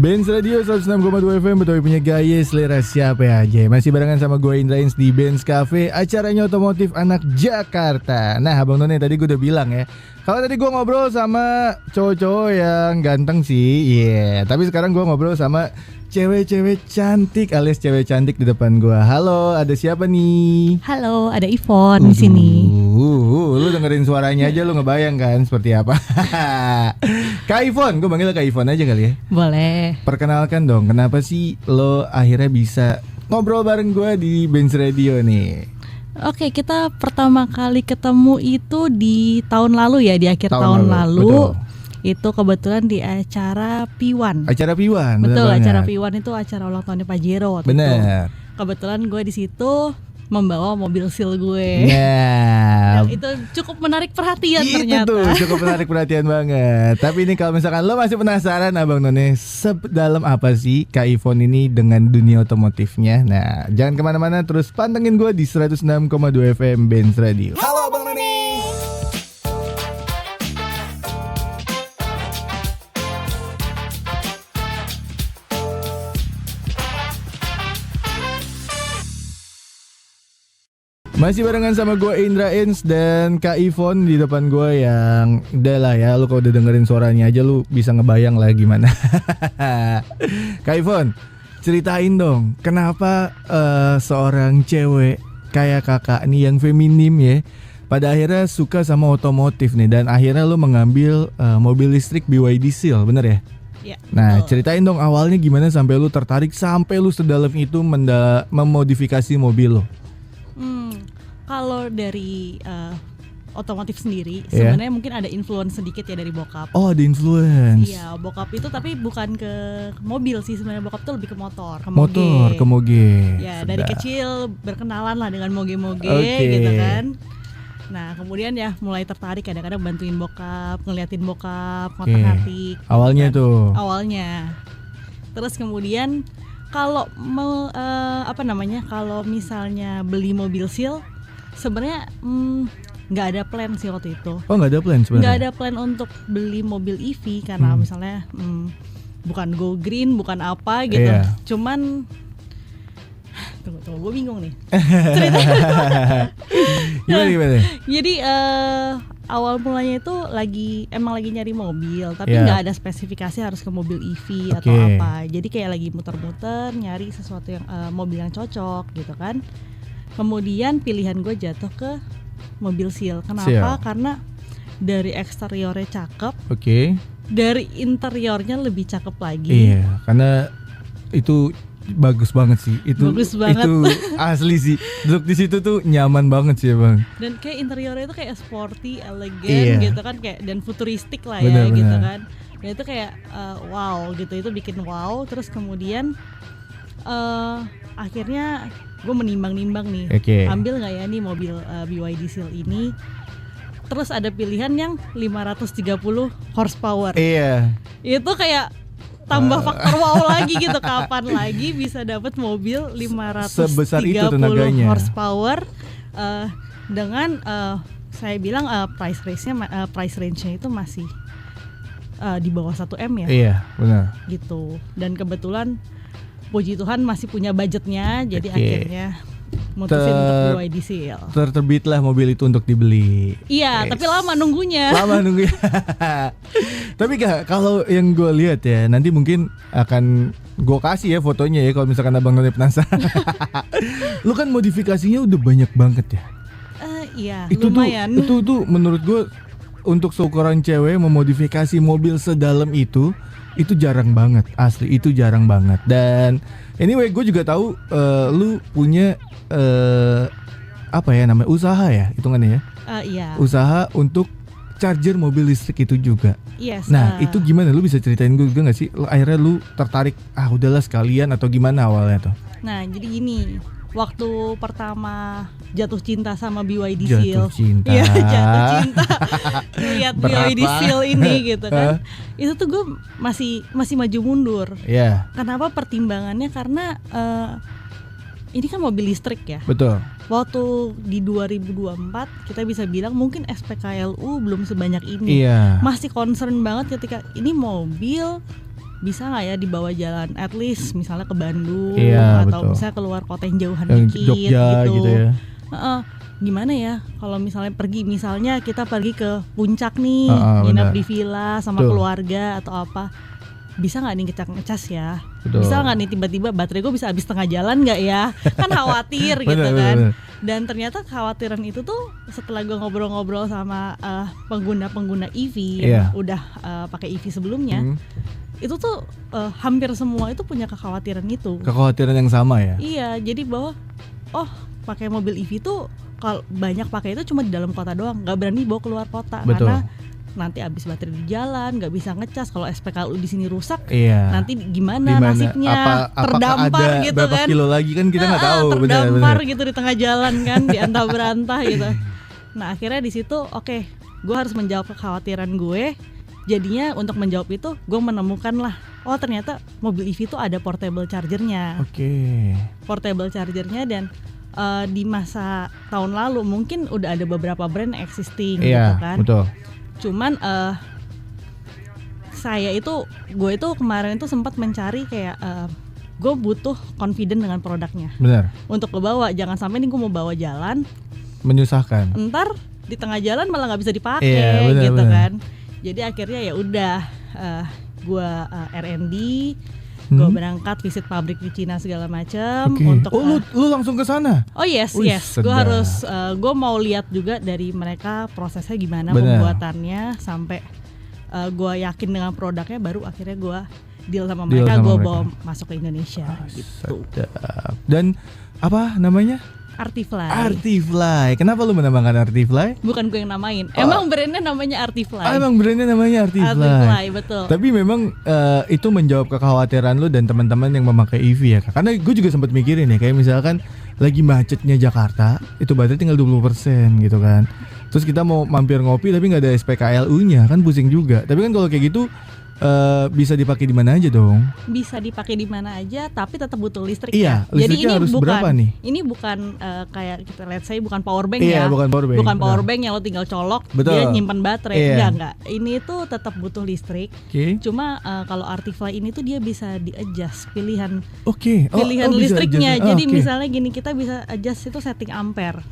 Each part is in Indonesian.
Benz Radio 106,2 FM, betul punya gaya selera siapa aja. Masih barengan sama gue Indra Ins di Benz Cafe, acaranya otomotif anak Jakarta. Nah Abang None tadi gue udah bilang ya, kalau tadi gue ngobrol sama cowok-cowok yang ganteng sih, tapi sekarang gue ngobrol sama cewek-cewek cantik alias cewek cantik di depan gue. Halo, ada siapa nih? Halo, ada Ivonne di sini. Lu dengerin suaranya aja lu ngebayang kan seperti apa? Kak Ivonne, gue panggil Kak Ivonne aja kali ya. Boleh. Perkenalkan dong, kenapa sih lo akhirnya bisa ngobrol bareng gue di Benz Radio nih? Oke, kita pertama kali ketemu itu di tahun lalu ya, di akhir tahun lalu. Betul. Itu kebetulan di acara P1. Acara P1. Betul, acara P1 itu acara ulang tahunnya Pajero waktu itu. Bener. Kebetulan gue di situ membawa mobil seal gue. Nah, itu cukup menarik perhatian itu ternyata. Itu tuh cukup menarik perhatian banget. Tapi ini kalau misalkan lo masih penasaran Abang None, sedalam apa sih Kak Ivonne ini dengan dunia otomotifnya? Nah, jangan kemana-mana, terus pantengin gue di 106,2 FM Benz Radio. Halo Abang None. Masih barengan sama gue Indra Ins dan Kak Ivonne di depan gue yang udah lah ya, lu kalau udah dengerin suaranya aja lu bisa ngebayang lah gimana. Kak Ivonne, ceritain dong kenapa seorang cewek kayak kakak nih yang feminim ya, pada akhirnya suka sama otomotif nih dan akhirnya lu mengambil mobil listrik BYD Seal, bener ya? Ya, nah, betul. ceritain dong awalnya gimana sampai lu tertarik sampai lu sedalam itu memodifikasi mobil lo. Kalau dari otomotif sendiri sebenarnya mungkin ada influence sedikit ya dari bokap. Oh, ada influence. Iya, bokap itu tapi bukan ke mobil sih, sebenarnya bokap tuh lebih ke motor, ke moge. Ya, dari kecil berkenalan lah dengan moge-moge gitu kan. Nah, kemudian ya mulai tertarik, kadang-kadang bantuin bokap, ngeliatin bokap, ngotak-ngatik. Awalnya gitu kan. tuh. Awalnya. Terus kemudian kalau kalau misalnya beli mobil seal sebenarnya nggak ada plan sih waktu itu. Oh, nggak ada plan sebenarnya? Nggak ada plan untuk beli mobil EV karena misalnya bukan go green, bukan apa gitu. Cuman tunggu, gue bingung nih ceritanya. Gimana? Jadi awal mulanya itu emang lagi nyari mobil, tapi nggak ada spesifikasi harus ke mobil EV atau apa. Jadi kayak lagi muter-muter nyari sesuatu yang mobil yang cocok gitu kan. Kemudian pilihan gue jatuh ke mobil seal. Kenapa? Karena dari eksteriornya cakep, dari interiornya lebih cakep lagi. Iya, karena itu bagus banget sih. Itu asli sih. Duduk di situ tuh nyaman banget sih, Bang. Dan kayak interiornya itu kayak sporty, elegan gitu kan, kayak dan futuristik lah ya gitu kan. Dan itu kayak wow gitu, itu bikin wow. Terus kemudian akhirnya gue menimbang-nimbang nih, ambil nggak ya nih mobil BYD Seal ini. Terus ada pilihan yang 530 horsepower. Iya. Itu kayak tambah faktor wow lagi gitu. Kapan lagi bisa dapat mobil 530 horsepower dengan saya bilang price range-nya itu masih di bawah 1 M ya. Iya, benar. Gitu. Dan kebetulan puji Tuhan masih punya budgetnya, jadi akhirnya mutusin untuk BYD Seal. Terbitlah mobil itu untuk dibeli. Iya, tapi lama nunggunya. Tapi Kak, kalau yang gue lihat ya, nanti mungkin akan gue kasih ya fotonya ya kalau misalkan Abang None penasaran. Lu kan modifikasinya udah banyak banget ya. Iya, itu lumayan. Itu menurut gue untuk seukuran cewek memodifikasi mobil sedalam itu jarang banget, asli itu jarang banget. Dan anyway, gue juga tahu lu punya usaha ya hitungannya ya. Iya. Usaha untuk charger mobil listrik itu juga. Yes. Nah, itu gimana? Lu bisa ceritain gue juga nggak sih? Akhirnya lu tertarik, udahlah sekalian atau gimana awalnya tuh? Nah, jadi gini. Waktu pertama jatuh cinta sama BYD Seal. Jatuh cinta lihat BYD Seal ini gitu kan. Itu tuh gue masih maju mundur. Kenapa? Pertimbangannya karena ini kan mobil listrik ya. Betul. Waktu di 2024 kita bisa bilang mungkin SPKLU belum sebanyak ini. Masih concern banget ketika ini mobil bisa nggak ya dibawa jalan at least misalnya ke Bandung Iya, atau betul. misalnya keluar kota yang jauhan Yang dikit Jogja gitu ya. Gimana ya kalau misalnya kita pergi ke puncak nih, benar. nginep di villa sama Betul. keluarga atau apa, bisa nggak nih ngecas ya? Betul. Bisa nggak nih tiba-tiba baterai gue bisa habis tengah jalan nggak ya? Kan khawatir gitu Benar, kan. benar. Dan ternyata kekhawatiran itu tuh setelah gue ngobrol-ngobrol sama pengguna-pengguna EV Iya. yang udah pakai EV sebelumnya, itu tuh hampir semua itu punya kekhawatiran itu. Kekhawatiran yang sama ya. Iya, jadi bahwa pakai mobil EV tuh kalau banyak pakai itu cuma di dalam kota doang, nggak berani bawa keluar kota. Betul. Karena nanti habis baterai di jalan, nggak bisa ngecas. Kalau SPKLU di sini rusak, Iya. nanti gimana nasibnya? Apakah Terdampar ada gitu berapa kan? kilo lagi kan kita nggak tahu. Terdampar Benar. gitu di tengah jalan kan, diantah berantah gitu. Nah akhirnya di situ gue harus menjawab kekhawatiran gue. Jadinya untuk menjawab itu gue menemukan lah, ternyata mobil EV itu ada portable chargernya. Oke. Portable chargernya dan di masa tahun lalu mungkin udah ada beberapa brand existing gitu Iya, kan. betul. Cuman gue itu kemarin itu sempat mencari kayak gue butuh confident dengan produknya Benar. untuk kebawa. Jangan sampai nih gue mau bawa jalan, Menyusahkan. ntar di tengah jalan malah nggak bisa dipakai Iya, benar, gitu benar. kan. Jadi akhirnya ya udah gue R&D, gue berangkat visit pabrik di Cina segala macam Oke. untuk lu langsung ke sana? yes, Wih, gue sedap. harus gue mau lihat juga dari mereka prosesnya gimana, Benar. pembuatannya sampai gue yakin dengan produknya, baru akhirnya gue deal sama Deal mereka, sama gue mereka. bawa masuk ke Indonesia gitu. Sedap. Dan apa namanya? Artifly. Artifly. Kenapa lu menambahkan Artifly? Bukan gue yang namain. Emang brandnya namanya Artifly. Emang brandnya namanya Artifly. Artifly, betul. Tapi memang itu menjawab kekhawatiran lu dan teman-teman yang memakai EV ya Kak. Karena gue juga sempat mikirin ya, kayak misalkan lagi macetnya Jakarta, itu baterai tinggal 20% gitu kan. Terus kita mau mampir ngopi tapi nggak ada SPKLU-nya, kan pusing juga. Tapi kan kalau kayak gitu bisa dipakai di mana aja dong? Bisa dipakai di mana aja, tapi tetap butuh listrik Iya, ya. Jadi listriknya ini harus bukan berapa nih? Ini bukan kayak kita lihat saya bukan power bank Iya, ya. bukan power bank. Bukan power Benar. bank yang lo tinggal colok, Betul. dia nyimpan baterai. Iya. Enggak. Ini tuh tetap butuh listrik. Oke. Cuma kalau Artifly ini tuh dia bisa di-adjust pilihan Oke. pilihan bisa listriknya. adjust. Jadi Oke. misalnya gini, kita bisa adjust itu setting ampere.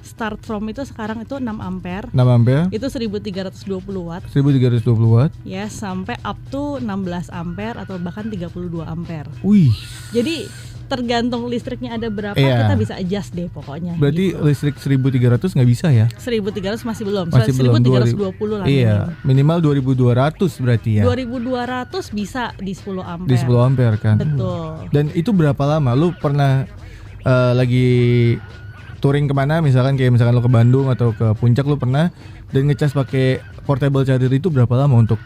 Start from itu sekarang itu 6 ampere. 6 ampere. Itu 1320 watt. 1320 watt. Ya, sampai up to 16 ampere atau bahkan 32 ampere. Wih. Jadi tergantung listriknya ada berapa, Iya. kita bisa adjust deh pokoknya. Berarti gitu. listrik 1300 nggak bisa ya? 1300 masih belum. Masih belum. 1320 lah. Iya, minimal 2200 berarti ya. 2200 bisa di 10 ampere. Di 10 ampere kan. Betul. Dan itu berapa lama? Lu pernah lagi touring kemana? Misalkan lu ke Bandung atau ke Puncak, lu pernah dan ngecas pakai portable charger itu berapa lama untuk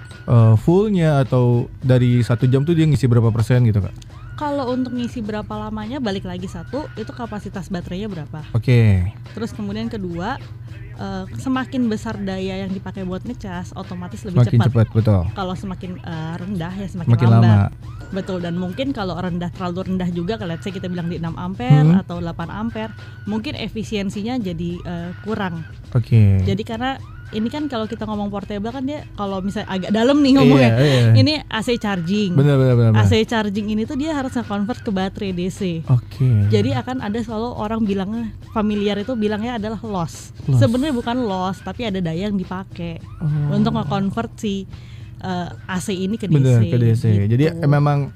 fullnya, atau dari 1 jam tuh dia ngisi berapa persen gitu Kak? Kalau untuk ngisi berapa lamanya, balik lagi satu, itu kapasitas baterainya berapa. Oke. Terus kemudian kedua, semakin besar daya yang dipakai buat ngecas, otomatis lebih Makin cepat, betul. Kalau semakin rendah ya semakin Makin lambat. lama. Betul, dan mungkin kalau terlalu rendah juga, let's say kita bilang di 6 ampere atau 8 ampere, mungkin efisiensinya jadi kurang. Oke. Jadi karena ini kan kalau kita ngomong portable kan dia kalau misalnya agak dalam nih ngomongnya, Iya. ini AC charging. Benar. AC charging ini tuh dia harus nge-convert ke baterai DC. Oke. Jadi akan ada selalu orang bilangnya, familiar itu bilangnya adalah loss. Loss. Sebenarnya bukan loss, tapi ada daya yang dipakai untuk nge-convert si AC ini ke DC. Bener, ke DC. Gitu. Jadi memang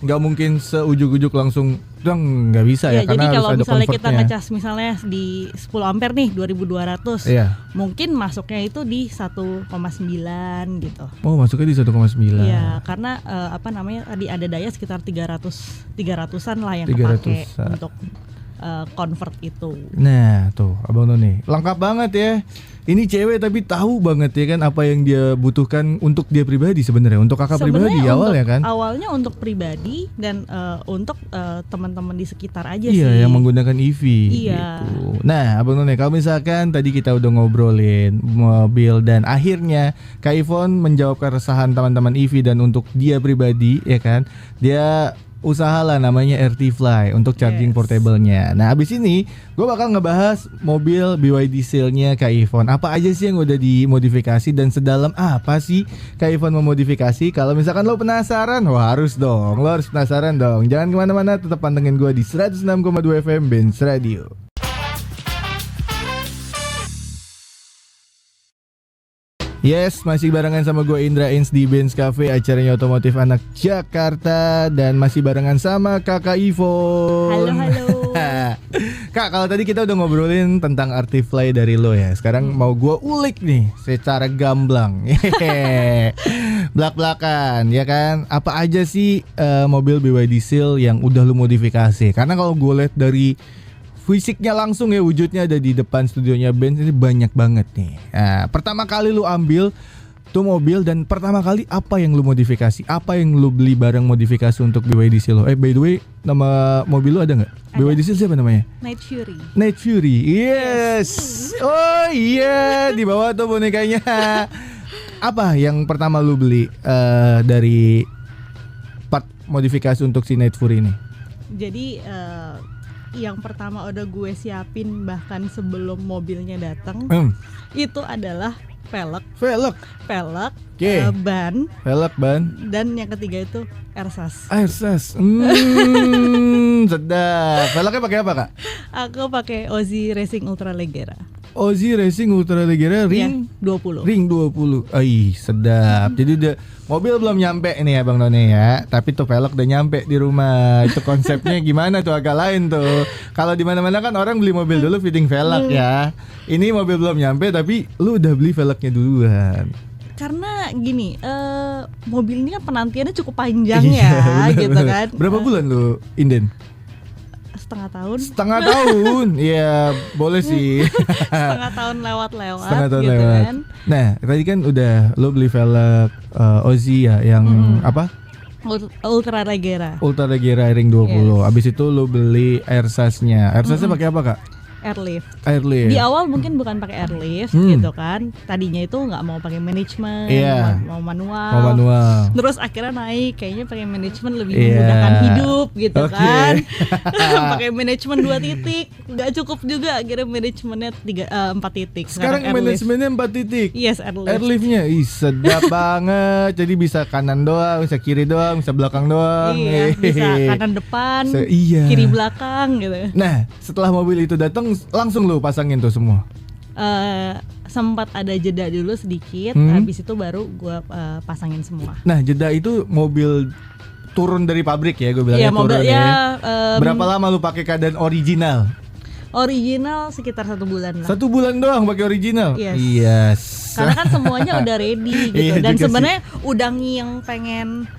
nggak mungkin seujuk-ujuk langsung nggak bisa ya, Jadi karena harus kalau ada misalnya kita convertnya. ngecas misalnya di 10 ampere nih 2200, Iya. mungkin masuknya itu di 1,9 gitu. Oh, masuknya di 1,9. Iya, karena tadi ada daya sekitar 300-an lah yang kepake 300-an. untuk convert itu. Nah, tuh Abang Noni lengkap banget ya. Ini cewek tapi tahu banget ya kan apa yang dia butuhkan untuk dia pribadi sebenarnya, untuk kakak pribadi Sebenarnya awal ya kan. Awalnya untuk pribadi dan untuk teman-teman di sekitar aja sih. Iya, yang menggunakan EV Iya. gitu. Nah, Abang Noni, kalau misalkan tadi kita udah ngobrolin mobil dan akhirnya Kak Ivon menjawab keresahan teman-teman EV, dan untuk dia pribadi ya kan, dia usaha lah namanya RT Fly untuk charging portable-nya. Nah, abis ini gue bakal ngebahas mobil BYD Seal-nya Kak Ivon. Apa aja sih yang udah dimodifikasi dan sedalam apa sih Kak Ivon memodifikasi? Kalau misalkan lo penasaran, wah harus dong. Lo harus penasaran dong. Jangan kemana-mana, tetap pantengin gue di 106,2 FM Benz Radio. Yes, masih barengan sama gue Indra Ins di Benz Cafe, acaranya otomotif anak Jakarta. Dan masih barengan sama Kakak Ivon. Halo. Kak, kalau tadi kita udah ngobrolin tentang RT Fly dari lo ya. Sekarang mau gue ulik nih secara gamblang. Belak-belakan, ya kan? Apa aja sih mobil BYD Seal yang udah lo modifikasi? Karena kalau gue lihat dari fisiknya langsung ya, wujudnya ada di depan studionya Benz ini banyak banget nih. Nah, pertama kali lu ambil tuh mobil dan pertama kali apa yang lu modifikasi? Apa yang lu beli barang modifikasi untuk BYD Seal? By the way, nama mobil lu ada nggak? BYD Seal siapa namanya? Night Fury. Night Fury, yes. Oh iya, di bawah tuh bonekanya. Apa yang pertama lu beli dari part modifikasi untuk si Night Fury ini? Jadi yang pertama udah gue siapin bahkan sebelum mobilnya datang itu adalah velg, okay. ban, dan yang ketiga itu ersas. Sedap. Velgnya pakai apa, Kak? Aku pakai Ozzy Racing Ultra Leggera. Ozzy Racing Ultra Leggera ring 20. Ring 20. Ai, sedap. Jadi udah mobil belum nyampe ini ya Bang None ya, tapi tuh velg udah nyampe di rumah. Itu konsepnya gimana tuh, agak lain tuh. Kalau di mana-mana kan orang beli mobil dulu fitting velg ya. Ini mobil belum nyampe tapi lu udah beli velgnya duluan. Karena gini, mobil ini kan penantiannya cukup panjang ya, gitu kan. Berapa bulan lu inden? Setengah tahun. Iya boleh sih. Setengah tahun lewat gitu lewat. Kan. Nah tadi kan udah lo beli velg Ozzy ya, yang apa? Ultra Leggera ring 20. Yes. Abis itu lo beli ersasnya. Ersasnya pakai apa, Kak? Airlift. Di awal mungkin bukan pakai airlift gitu kan. Tadinya itu nggak mau pakai manajemen, mau manual. Terus akhirnya naik, kayaknya pakai manajemen lebih memudahkan hidup gitu kan. Pakai manajemen 2 titik, nggak cukup juga. Akhirnya manajemennya 4 titik. Sekarang manajemennya 4 titik. Yes, airlift. Airliftnya, sedap banget. Jadi bisa kanan doang, bisa kiri doang, bisa belakang doang. Iya, bisa kanan depan, kiri belakang gitu. Nah, setelah mobil itu datang langsung lu pasangin tuh semua? Sempat ada jeda dulu sedikit, habis itu baru gue pasangin semua. Nah, jeda itu mobil turun dari pabrik ya, gue bilangnya turun ya. Berapa lama lu pakai keadaan original? Original sekitar 1 bulan lah. 1 bulan doang pakai original? Yes. Karena kan semuanya udah ready gitu. Dan sebenarnya udah yang pengen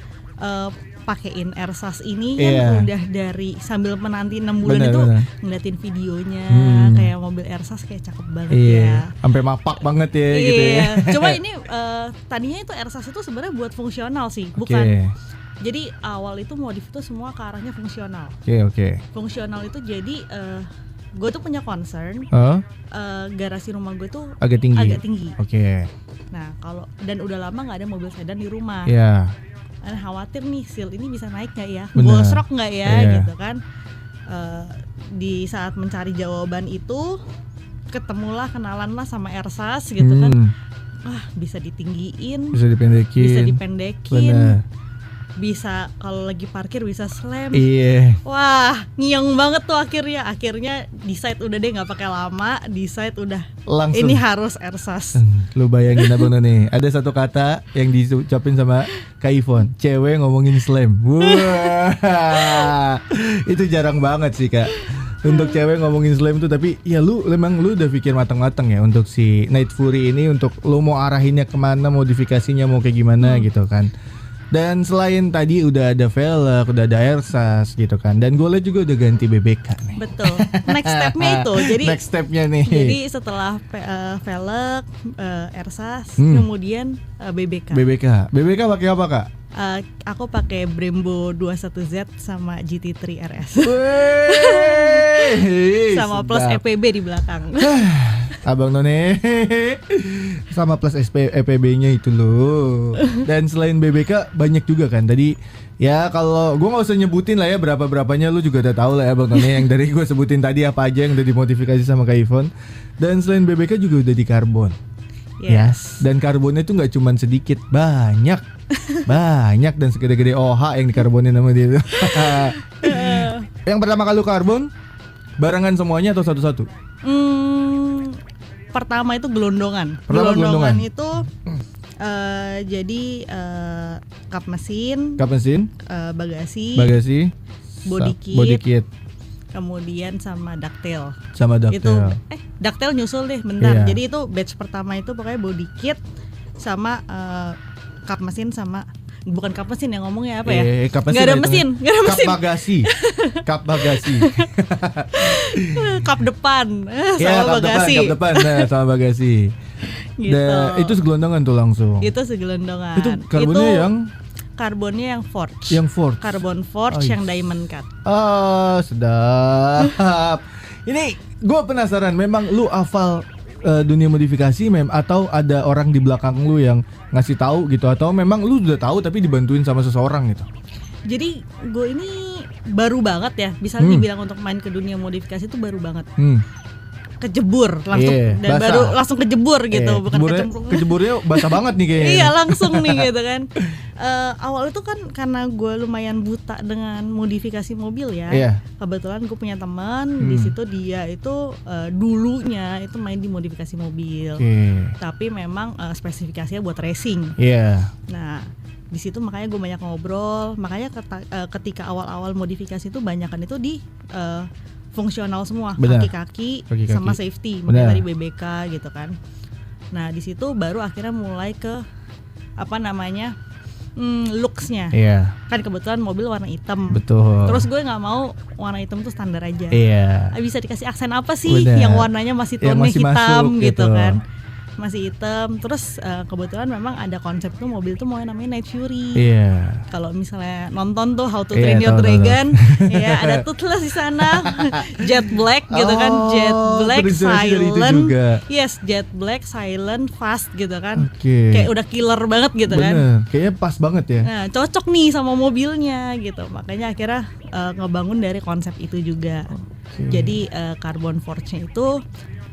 pakein ersas ini kan udah dari sambil menanti 6 bulan itu ngeliatin videonya kayak mobil ersas kayak cakep banget ya. Sampai mapak banget ya gitu ya. Cuma ini tadinya itu ersas itu sebenarnya buat fungsional sih, bukan. Jadi awal itu modif itu semua ke arahnya fungsional. Fungsional itu jadi gue tuh punya concern garasi rumah gue tuh agak tinggi. Nah, kalau dan udah lama nggak ada mobil sedan di rumah. Khawatir nih Seal ini bisa naik nggak ya, gosrok nggak ya, gitu kan. Di saat mencari jawaban itu ketemulah, kenalan lah sama ersas gitu kan. Bisa ditinggiin, bisa dipendekin. Bisa kalau lagi parkir bisa slam. Wah, ngiyang banget tuh akhirnya. Akhirnya decide udah deh nggak pakai lama, decide udah langsung. Ini harus ersas. Lu bayangin Abang None, ada satu kata yang diucapin sama Kak Ivon, cewek ngomongin slam. Wah, itu jarang banget sih, Kak. Untuk cewek ngomongin slam itu, tapi ya lu udah pikir matang-matang ya untuk si Night Fury ini, untuk lu mau arahinnya kemana, modifikasinya mau kayak gimana gitu kan. Dan selain tadi udah ada velg, udah ada ersas gitu kan. Dan gue liat juga udah ganti BBK nih. Betul. Next stepnya itu. Jadi next stepnya nih. Jadi setelah velg, ersas, kemudian BBK. BBK pakai apa, Kak? Aku pakai Brembo 21Z sama GT3 RS. Wey, sama plus EPB di belakang. Abang None sama plus EPB-nya itu loh. Dan selain BBK banyak juga kan tadi. Ya kalau gue nggak usah nyebutin lah ya berapanya lu juga udah tahu lah ya Bang None yang dari gue sebutin tadi apa aja yang udah dimodifikasi sama Kak Ivon. Dan selain BBK juga udah di karbon. Yes. Ya. Dan karbonnya itu nggak cuma sedikit, banyak dan segede-gede OH yang dikarbonin sama dia tuh. Yang pertama kali karbon barengan semuanya atau satu-satu? Pertama itu gelondongan. Gelondongan itu jadi kap mesin, bagasi, body kit, kemudian sama ductile. Itu ductile nyusul deh bentar. Jadi itu batch pertama itu pokoknya body kit sama kap mesin sama bukan kap mesin yang ngomongnya apa ya? Nggak ada mesin. Kap bagasi. Kap depan sama bagasi. Kap depan sama bagasi. Gitu. Itu segelondongan tuh langsung. Itu segelondongan. Itu karbonnya yang forge. Karbon forge yang diamond cut. Sedap. Ini gue penasaran, memang lu hafal dunia modifikasi atau ada orang di belakang lu yang ngasih tahu gitu, atau memang lu udah tahu tapi dibantuin sama seseorang gitu? Jadi gue ini baru banget ya, bisa dibilang untuk main ke dunia modifikasi itu baru banget. Kejebur langsung dan basah. Baru langsung kejebur gitu, bukan kejeburnya basah banget nih kayaknya. Iya langsung nih gitu kan. Awal itu kan karena gue lumayan buta dengan modifikasi mobil ya. Kebetulan gue punya teman di situ, dia itu dulunya itu main di modifikasi mobil. Tapi memang spesifikasinya buat racing. Nah di situ makanya gue banyak ngobrol. Makanya ketika awal-awal modifikasi itu banyakan itu di fungsional semua, kaki-kaki sama safety, makanya dari BBK gitu kan. Nah di situ baru akhirnya mulai ke looks-nya. Kan kebetulan mobil warna hitam. Betul. Terus gue nggak mau warna hitam tuh standar aja. Bisa dikasih aksen apa sih yang warnanya masih tone hitam masuk, gitu kan? Masih hitam. Terus kebetulan memang ada konsep tuh mobil tuh mau namanya Night Fury. Kalau misalnya nonton tuh How to Train Your Dragon, ya ada toothless di sana, jet black gitu kan, jet black silent, jet black silent fast gitu kan, kayak udah killer banget gitu kan. Kayaknya pas banget ya. Nah cocok nih sama mobilnya gitu, makanya akhirnya ngebangun dari konsep itu juga. Jadi carbon forge-nya itu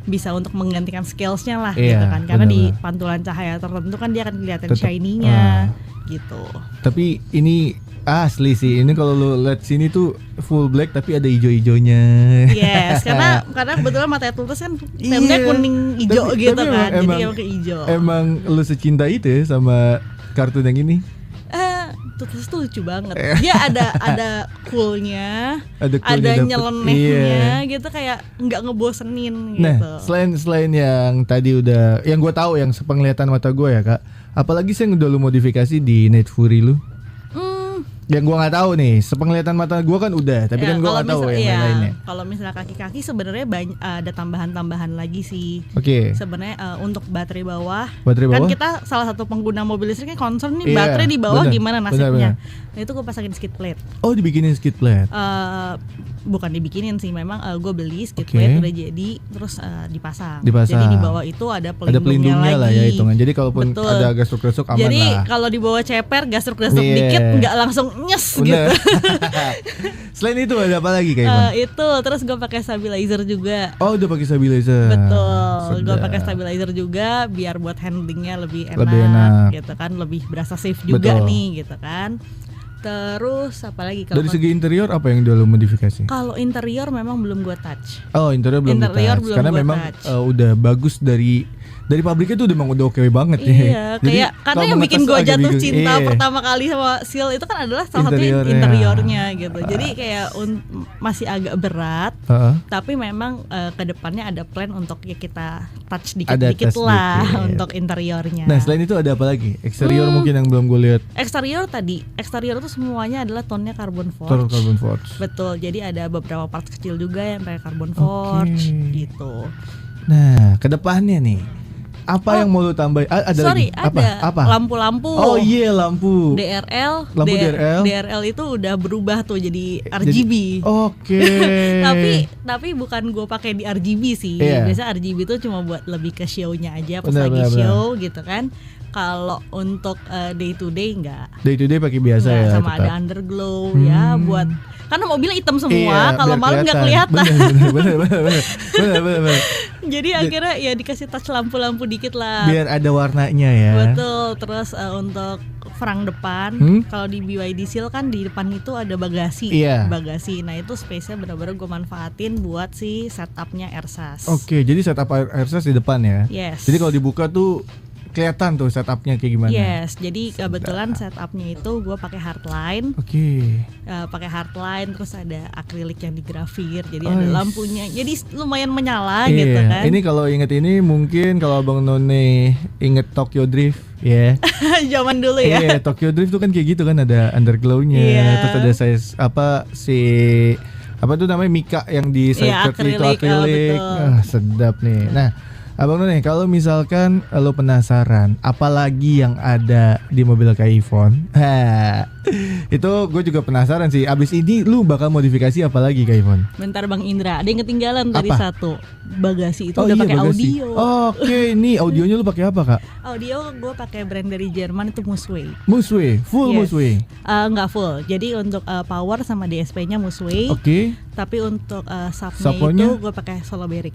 bisa untuk menggantikan scales-nya lah gitu kan, karena di pantulan cahaya tertentu kan dia akan kelihatan shiny-nya gitu. Tapi ini asli sih, ini kalau lo lihat sini tuh full black tapi ada hijau-hijaunya. Yes, karena kebetulan mata Toothless kan temnya kuning hijau gitu kan, jadi emang kayak hijau. Emang lo secinta itu ya sama kartun yang ini? Toothless tuh lucu banget. Dia ada coolnya, ada nyelenehnya gitu, kayak nggak ngebosenin gitu. Nah, selain yang tadi yang gue tahu yang sepenglihatan mata gue ya Kak, apalagi sih yang udah lu modifikasi di Night Fury lu? Yang gue nggak tahu nih, sepenglihatan mata gue kan udah, tapi kan gue nggak tahu yang lainnya. Kalau misalnya kaki-kaki sebenarnya ada tambahan-tambahan lagi sih. Sebenarnya untuk baterai bawah, kan kita salah satu pengguna mobil listrik kan concern nih baterai di bawah gimana nasibnya. Nah itu gue pasangin skid plate. Oh dibikinin skid plate? Bukan dibikinin sih, memang gue beli skid plate udah jadi, terus dipasang. Jadi di bawah itu ada pelindungnya lagi lah ya hitungan. Jadi kalaupun ada gasruk-gasruk aman lah. Jadi kalau di bawah ceper gasruk-gasruk dikit nggak langsung nyes gitu. Selain itu ada apa lagi Kak? Itu terus gue pakai stabilizer juga. Oh udah pakai stabilizer. Betul. Gue pakai stabilizer juga biar buat handlingnya lebih enak gitu kan, lebih berasa safe juga nih gitu kan. Terus apa lagi kalau dari segi interior apa yang udah lo modifikasi? Kalau interior memang belum gue touch. Oh interior belum touch karena memang udah bagus dari pabriknya tuh memang udah oke banget ya. Iya, kayak karena yang bikin gue jatuh cinta pertama kali sama Seal itu kan adalah salah satu interiornya gitu. Jadi kayak masih agak berat, tapi memang kedepannya ada plan untuk kita touch dikit-dikit lah untuk interiornya. Nah selain itu ada apa lagi? Eksterior mungkin yang belum gue lihat. Eksterior tuh semuanya adalah tonnya carbon forge. Betul. Jadi ada beberapa part kecil juga yang pakai carbon forge gitu. Nah kedepannya nih, Apa yang mau lu tambahin? Ada sorry, lagi? Apa? Lampu-lampu. Oh iya, lampu. Lampu DRL. DRL itu udah berubah tuh jadi RGB. Oke. Tapi bukan gue pakai di RGB sih. Iya. Biasa RGB itu cuma buat lebih ke show-nya aja pas Benar, lagi benar, show gitu kan. Kalau untuk day to day enggak. Day to day pakai biasa ya. Sama tetap. ada underglow ya buat, karena mobilnya hitam semua, kalau malam nggak kelihatan. Bener. Jadi akhirnya ya dikasih touch lampu-lampu dikit lah. Biar ada warnanya ya. Betul. Terus untuk front depan, kalau di BYD Seal kan di depan itu ada bagasi. Iya. Bagasi. Nah itu space-nya benar-benar gue manfaatin buat si setupnya Airsas. Oke, jadi setup Airsas di depan ya. Yes. Jadi kalau dibuka tuh kelihatan tuh setupnya kayak gimana. Yes, jadi kebetulan setupnya itu gue pakai hardline. Oke. Pakai hardline, terus ada akrilik yang digrafir, jadi ada lampunya, jadi lumayan menyala gitu kan. Ini kalau inget ini mungkin kalau Abang None inget Tokyo Drift ya. Zaman dulu ya. Iya, Tokyo Drift tuh kan kayak gitu kan, ada underglow-nya, terus ada size apa tuh namanya Mika yang di side curve itu akrilik. Sedap nih. Nah, Abang None, kalau misalkan lo penasaran apalagi yang ada di mobil Kaifon, itu gue juga penasaran sih. Abis ini lu bakal modifikasi apa lagi Kaifon? Bentar Bang Indra, ada yang ketinggalan tadi satu. Bagasi itu udah pakai audio. Oke, ini audionya lu pakai apa Kak? Audio gue pakai brand dari Jerman itu Musway. Musway, full yes. Musway? Nggak full. Jadi untuk power sama DSP-nya Musway. Oke. Tapi untuk subnya itu gue pakai Soloberic.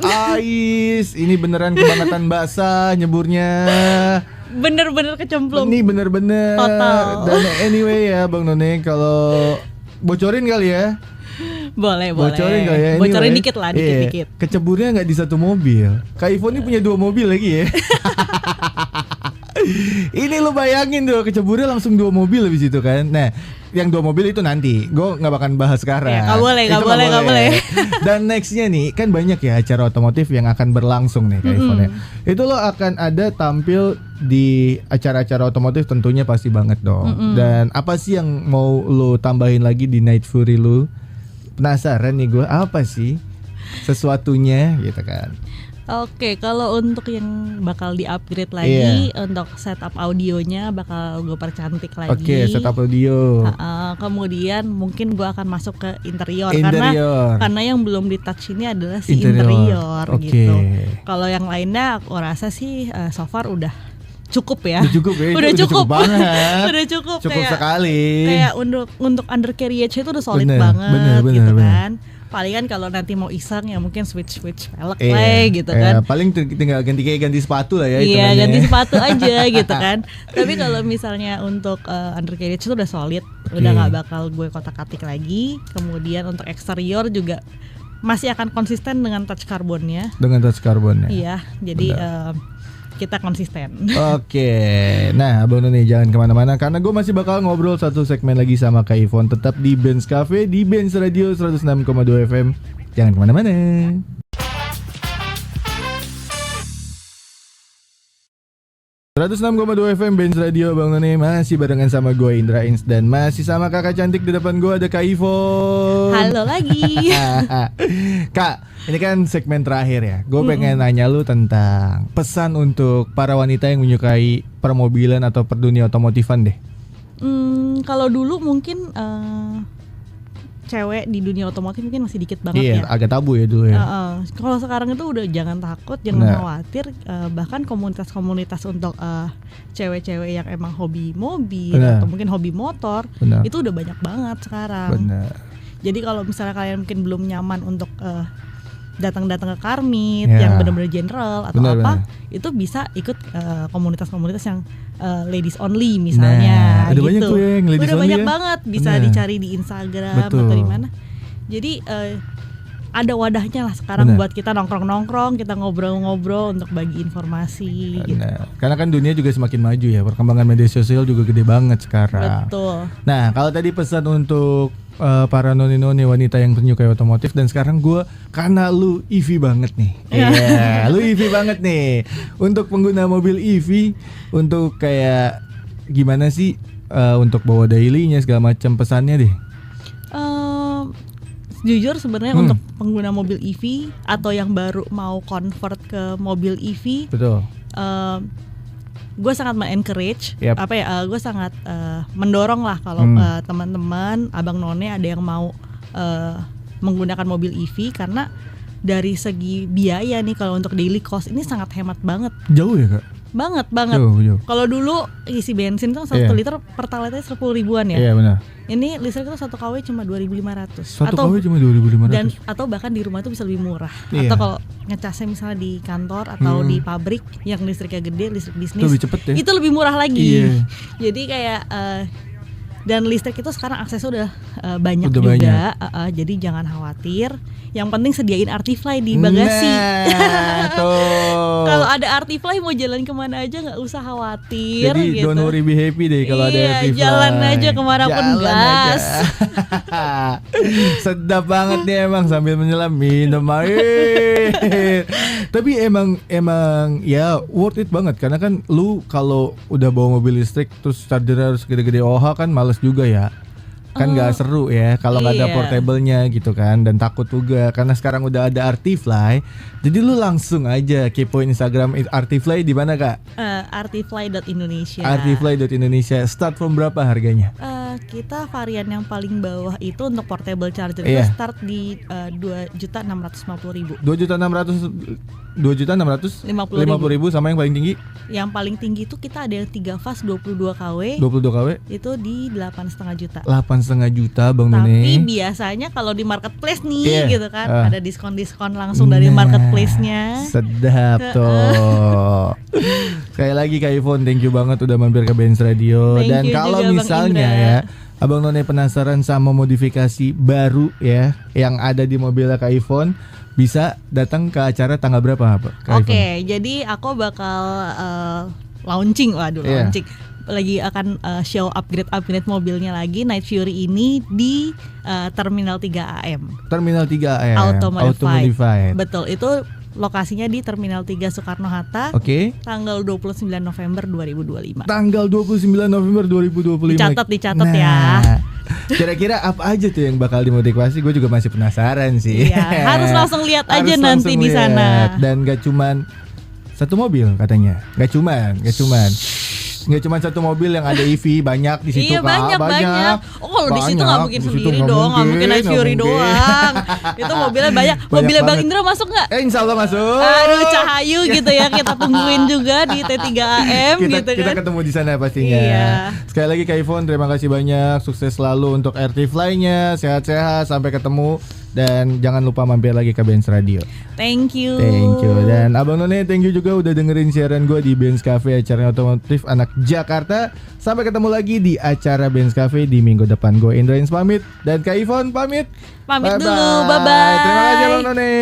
Ais, ini beneran kebangetan basah nyeburnya. Bener-bener kecemplung. Ini bener-bener total. Dan anyway ya Bang None, kalau bocorin kali ya. Boleh. Bocorin kali ya. Bocorin dikit lah, dikit. Keceburnya nggak di satu mobil. Kaifon ini punya 2 mobil lagi ya. Ini lu bayangin tuh, keceburnya langsung 2 mobil habis itu kan. Nah, yang 2 mobil itu nanti gue nggak bakal bahas sekarang. Nggak boleh. Dan nextnya nih kan banyak ya acara otomotif yang akan berlangsung nih Kaifon ya. Itu lo akan ada tampil di acara-acara otomotif tentunya pasti banget dong. Dan apa sih yang mau lo tambahin lagi di Night Fury lu? Penasaran nih gue, apa sih sesuatunya gitu kan. Oke, kalau untuk yang bakal di-upgrade lagi, untuk setup audionya bakal gue percantik lagi. Oke, setup audio. Kemudian mungkin gue akan masuk ke interior. Karena yang belum di-touch ini adalah si interior gitu. Kalau yang lainnya aku rasa sih so far udah cukup ya. Udah cukup banget. Udah cukup kayak, sekali. Kayak untuk undercarriage itu udah solid banget gitu kan. Palingan kalau nanti mau iseng ya mungkin switch velg gitu kan. Paling tinggal ganti sepatu lah ya. Iya, ganti sepatu aja gitu kan. Tapi kalau misalnya untuk undercarriage itu udah solid, udah nggak bakal gue kotak-katik lagi. Kemudian untuk eksterior juga masih akan konsisten dengan touch carbonnya. Iya, jadi kita konsisten. Oke. Nah Abang None jangan kemana-mana, karena gue masih bakal ngobrol satu segmen lagi sama Kaifon. Tetap di Benz Cafe, di Benz Radio 106,2 FM. Jangan kemana-mana. 106,2 FM Benz Radio Bang None, masih barengan sama gue Indra Ins, dan masih sama kakak cantik di depan gue ada Kak Ivon. Halo lagi. Kak, ini kan segmen terakhir ya. Gue pengen nanya lu tentang pesan untuk para wanita yang menyukai permobilan atau perdunia otomotifan deh. Kalau dulu mungkin cewek di dunia otomotif mungkin masih dikit banget ya. Iya, agak tabu ya dulu ya. Kalau sekarang itu udah jangan takut, jangan khawatir. Bahkan komunitas-komunitas untuk cewek-cewek yang emang hobi mobil atau mungkin hobi motor, itu udah banyak banget sekarang. Jadi kalau misalnya kalian mungkin belum nyaman untuk datang-datang ke car meet yang benar-benar general atau itu bisa ikut komunitas-komunitas yang ladies only misalnya. Udah banyak tuh yang ladies udah only banyak banget, bisa dicari di Instagram atau di mana. Jadi ada wadahnya lah sekarang buat kita nongkrong-nongkrong, kita ngobrol-ngobrol untuk bagi informasi gitu. Karena kan dunia juga semakin maju ya, perkembangan media sosial juga gede banget sekarang. Betul. Nah, kalau tadi pesan untuk para noni-noni wanita yang menyukai otomotif, dan sekarang gue, karena lu EV banget nih. Lu EV banget nih. Untuk pengguna mobil EV, untuk kayak gimana sih untuk bawa dailynya segala macam, pesannya deh. Jujur sebenarnya untuk pengguna mobil EV atau yang baru mau convert ke mobil EV, betul. Gue sangat men-encourage, Yep. gue sangat mendorong lah kalau teman-teman, abang none ada yang mau menggunakan mobil EV, karena dari segi biaya nih kalau untuk daily cost ini sangat hemat banget. Jauh ya kak? Banget. Jauh. Kalau dulu isi bensin tuh 1 liter pertalite 10 ribuan ya. Iya benar. Ini listrik itu 1 kW cuma 2.500. 1 kW cuma 2.500. Dan atau bahkan di rumah itu bisa lebih murah. Iya. Atau kalau ngecasnya misalnya di kantor atau di pabrik yang listriknya gede, listrik bisnis, Itu lebih cepet ya? itu lebih murah lagi. Iya. Jadi kayak dan listrik itu sekarang aksesnya udah banyak Udah juga. Jadi jangan khawatir. Yang penting sediain Artifly di bagasi. Nah, tuh. Kalau ada Artifly mau jalan kemana aja nggak usah khawatir. Jadi gitu. don't worry, be happy deh kalau ada Artifly. Jalan aja kemanapun gas. Sedap banget nih emang sambil menyelam minum air. Tapi emang ya worth it banget, karena kan lu kalau udah bawa mobil listrik terus charger harus gede-gede OH kan males juga ya. Kan nggak seru ya kalau nggak ada portable-nya gitu kan, dan takut juga karena sekarang udah ada Artifly. Jadi lu langsung aja kepoin Instagram Artifly di mana kak? Artifly.indonesia. Artifly.indonesia. Start from berapa harganya? Kita varian yang paling bawah itu untuk portable charger Iya. itu start di 2.650.000. 2.650.000 sama yang paling tinggi? Yang paling tinggi itu kita ada yang 3 fast 22 kW. 22 kW? Itu di 8,5 juta. 8,5 juta Bang Tapi None. biasanya kalau di marketplace nih gitu kan, ada diskon-diskon langsung dari Nah, marketplace-nya. Sedap tuh. Sekali lagi Kak Ivon, thank you banget udah mampir ke Benz Radio. Thank Dan you kalau juga, Bang misalnya Indra. ya Abang None penasaran sama modifikasi baru ya yang ada di mobilnya Kak Ivon, bisa datang ke acara tanggal berapa Pak? Kak Ivon? Oke, jadi aku bakal launching launching. Lagi akan show upgrade mobilnya lagi, Night Fury ini di Terminal 3 AM. Terminal 3 AM. Automodified. Betul, itu lokasinya di Terminal 3 Soekarno-Hatta. Oke. Tanggal 29 November 2025. Tanggal 29 November 2025. Dicatat ya. Kira-kira apa aja tuh yang bakal dimodifikasi? Gue juga masih penasaran sih. Iya, harus langsung lihat aja Harus nanti langsung di sana. lihat. Dan gak cuman satu mobil katanya. Gak cuman satu mobil yang ada EV, banyak di situ. Iya, Kak. banyak. Oh, kalau di situ nggak mungkin Di situ sendiri nggak dong, nggak mungkin Night nggak Fury mungkin. doang. Itu mobilnya banyak. Mobilnya Bang banget. Indra masuk nggak? Insya Allah masuk. Aduh, Cahayu gitu ya, kita tungguin juga di T3 AM gitu Kita kan. ketemu di sana pastinya. Iya. Sekali lagi Kak Ivon, terima kasih banyak. Sukses selalu untuk Artifly-nya. Sehat-sehat, sampai ketemu. Dan jangan lupa mampir lagi ke Benz Radio. Thank you. Dan Abang None, thank you juga udah dengerin siaran gue di Benz Cafe, acara otomotif anak Jakarta. Sampai ketemu lagi di acara Benz Cafe di minggu depan. Gue Indra Ins pamit dan Kak Ivon pamit. Pamit Bye-bye. dulu, bye-bye. Terima kasih Abang None.